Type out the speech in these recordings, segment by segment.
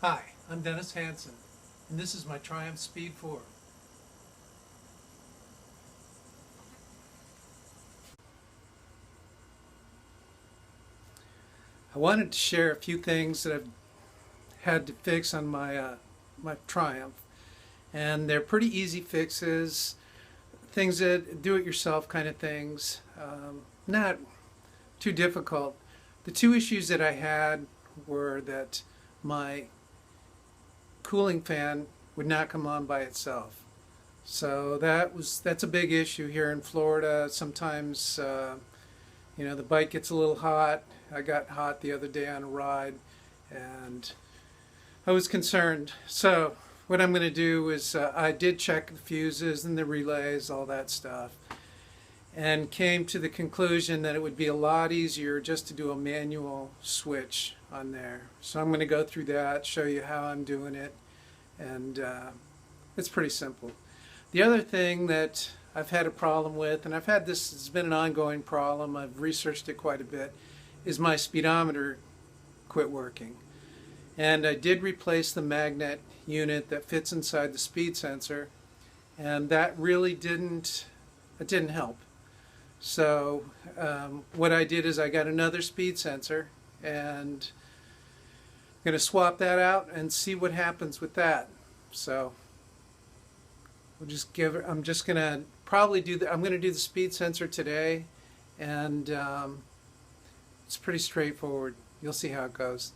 Hi, I'm Dennis Hansen, and this is my Triumph Speed 4. I wanted to share a few things that I've had to fix on my Triumph, and they're pretty easy fixes, things that do-it-yourself kind of things, not too difficult. The two issues that I had were that my cooling fan would not come on by itself. So that's a big issue here in Florida. Sometimes the bike gets a little hot. I got hot the other day on a ride, and I was concerned. So what I'm going to do is I did check the fuses and the relays, all that stuff, and came to the conclusion that it would be a lot easier just to do a manual switch on there. So I'm going to go through that, show you how I'm doing it, and it's pretty simple. The other thing that I've had a problem with, and it's been an ongoing problem, I've researched it quite a bit, is my speedometer quit working. And I did replace the magnet unit that fits inside the speed sensor, and that really didn't help. So what I did is I got another speed sensor, and I'm going to swap that out and see what happens with that. So I'm just going to probably I'm going to do the speed sensor today, and it's pretty straightforward. You'll see how it goes.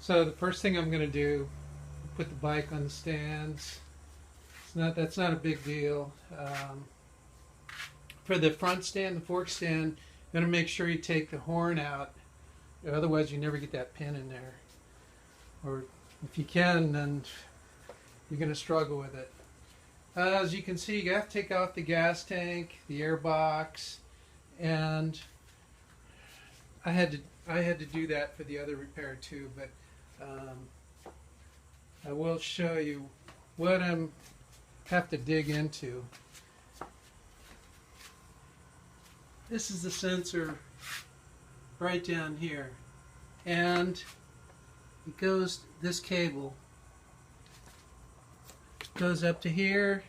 So the first thing I'm going to do, put the bike on the stands. That's not a big deal. For the front stand, the fork stand, you're going to make sure you take the horn out. Otherwise, you never get that pin in there. Or if you can, then you're going to struggle with it. As you can see, you have to take out the gas tank, the air box, and I had to do that for the other repair too. But I will show you what I have to dig into. This is the sensor right down here, and it goes, this cable goes up to here,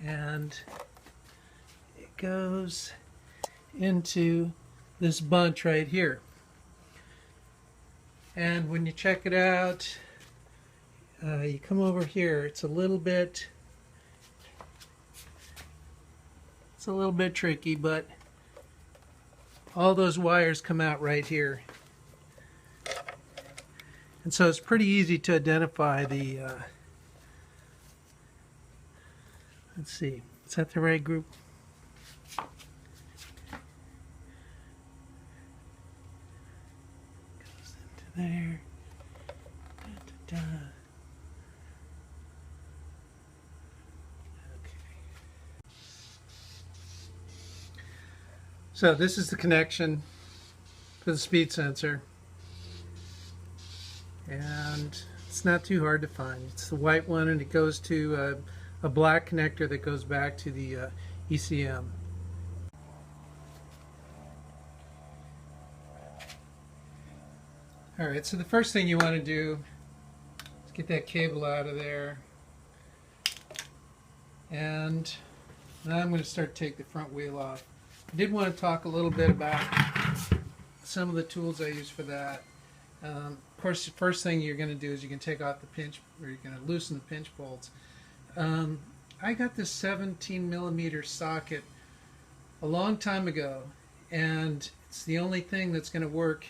and it goes into this bunch right here. And when you check it out, you come over here, it's a little bit tricky, but all those wires come out right here. And so it's pretty easy to identify the, let's see, is that the right group? Goes into there. Da, da, da. So this is the connection for the speed sensor, and it's not too hard to find. It's the white one, and it goes to a black connector that goes back to the ECM. Alright, so the first thing you want to do is get that cable out of there, and now I'm going to start to take the front wheel off. I did want to talk a little bit about some of the tools I use for that. Of course, the first thing you're going to do is you can take off the pinch, or you're going to loosen the pinch bolts. I got this 17mm socket a long time ago, and it's the only thing that's going to work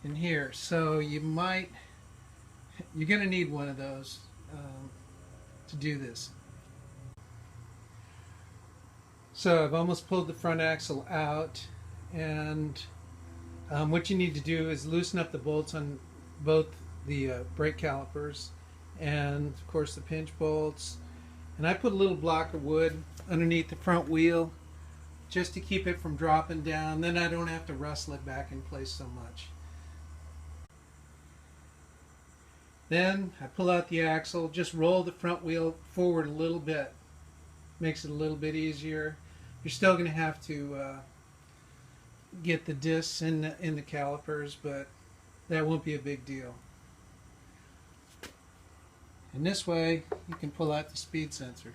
in here. So you're going to need one of those to do this. So I've almost pulled the front axle out, and what you need to do is loosen up the bolts on both the brake calipers and of course the pinch bolts. And I put a little block of wood underneath the front wheel just to keep it from dropping down. Then I don't have to wrestle it back in place so much. Then I pull out the axle, just roll the front wheel forward a little bit. Makes it a little bit easier. You're still going to have to get the discs in the calipers, but that won't be a big deal. And this way you can pull out the speed sensor.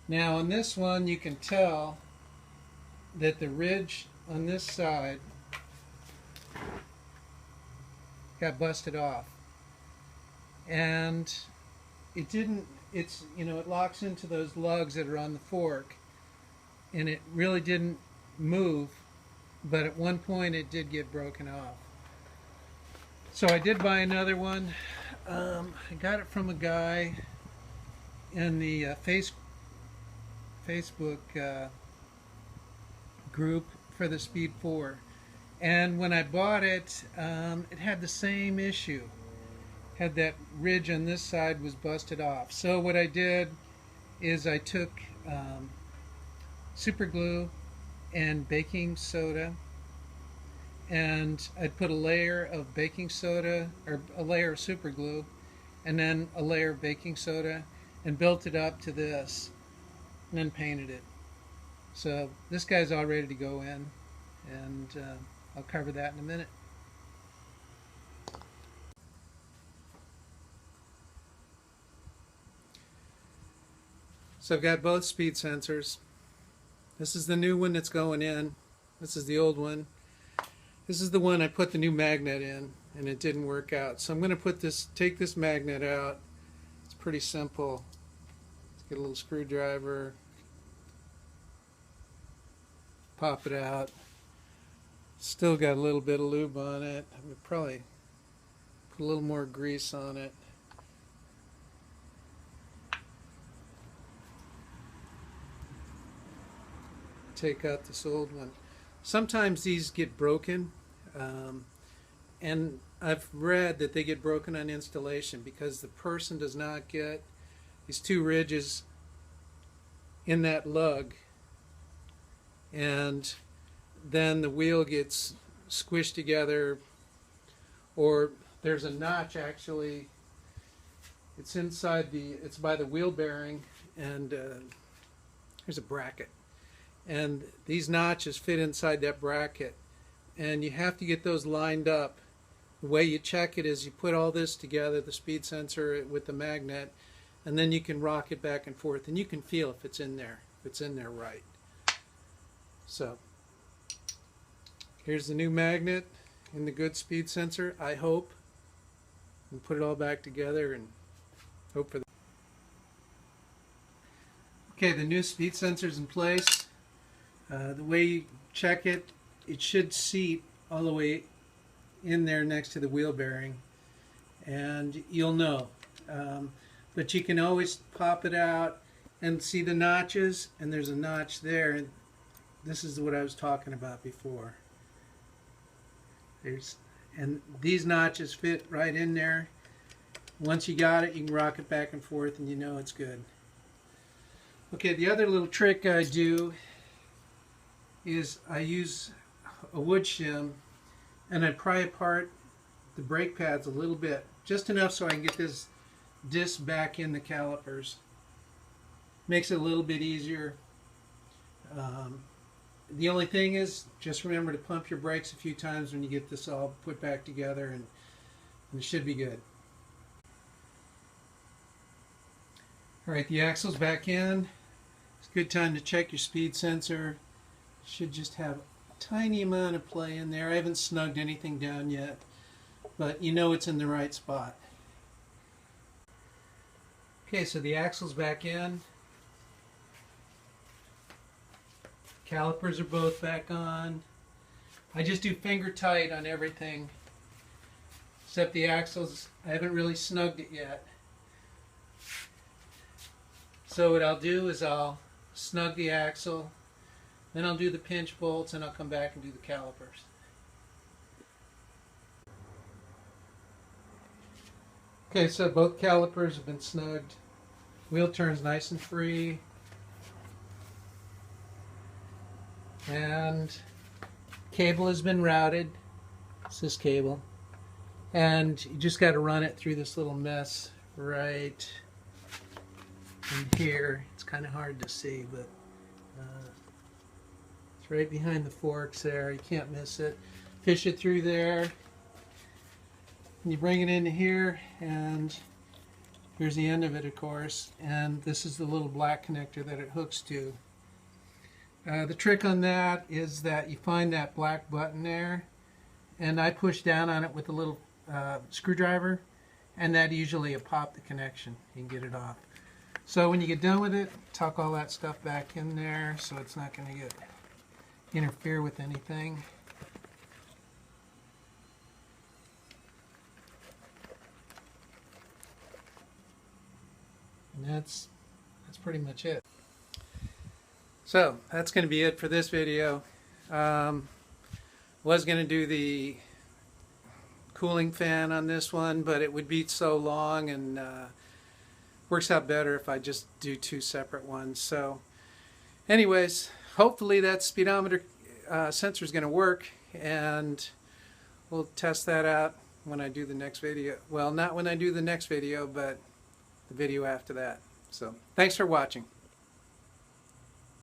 Now on this one you can tell that the ridge on this side got busted off, and it didn't, it's, you know, it locks into those lugs that are on the fork, and it really didn't move, but at one point it did get broken off. So I did buy another one. I got it from a guy in the Facebook group for the Speed 4. And when I bought it, it had the same issue. Had that ridge on this side was busted off. So what I did is I took super glue and baking soda, and I'd put a layer of baking soda, or a layer of super glue, and then a layer of baking soda, and built it up to this, and then painted it. So this guy's all ready to go in, and I'll cover that in a minute. So I've got both speed sensors. This is the new one that's going in. This is the old one. This is the one I put the new magnet in, and it didn't work out. So I'm going to take this magnet out. It's pretty simple. Let's get a little screwdriver, pop it out. Still got a little bit of lube on it. I would probably put a little more grease on it. Take out this old one. Sometimes these get broken, and I've read that they get broken on installation because the person does not get these two ridges in that lug, and then the wheel gets squished together, or there's a notch actually. It's inside it's by the wheel bearing, and there's a bracket. And these notches fit inside that bracket, and you have to get those lined up. The way you check it is you put all this together, the speed sensor with the magnet, and then you can rock it back and forth, and you can feel if it's in there right. So here's the new magnet in the good speed sensor, I hope. And put it all back together and hope for the... Okay, the new speed sensor's in place. The way you check it, it should seat all the way in there next to the wheel bearing, and you'll know. But you can always pop it out and see the notches, and there's a notch there, and this is what I was talking about before. And these notches fit right in there. Once you got it, you can rock it back and forth, and you know it's good. Okay, the other little trick I do is I use a wood shim, and I pry apart the brake pads a little bit, just enough so I can get this disc back in the calipers. Makes it a little bit easier. The only thing is, just remember to pump your brakes a few times when you get this all put back together, and it should be good. Alright, the axle's back in. It's a good time to check your speed sensor. Should just have a tiny amount of play in there. I haven't snugged anything down yet, but you know it's in the right spot. Okay, so the axle's back in. Calipers are both back on. I just do finger tight on everything, except the axles. I haven't really snugged it yet. So what I'll do is I'll snug the axle, then I'll do the pinch bolts, and I'll come back and do the calipers. Okay, so both calipers have been snugged. Wheel turns nice and free. And cable has been routed. It's this cable. And you just got to run it through this little mess right in here. It's kind of hard to see, but It's right behind the forks there. You can't miss it. Fish it through there. And you bring it into here, and here's the end of it, of course. And this is the little black connector that it hooks to. The trick on that is that you find that black button there, and I push down on it with a little screwdriver, and that usually will pop the connection. You can get it off. So when you get done with it, tuck all that stuff back in there so it's not going to interfere with anything. And that's pretty much it. So that's going to be it for this video. Was going to do the cooling fan on this one, but it would be so long, and works out better if I just do two separate ones. So anyways, hopefully that speedometer sensor is going to work, and we'll test that out when I do the next video. Well, not when I do the next video, but the video after that. So thanks for watching.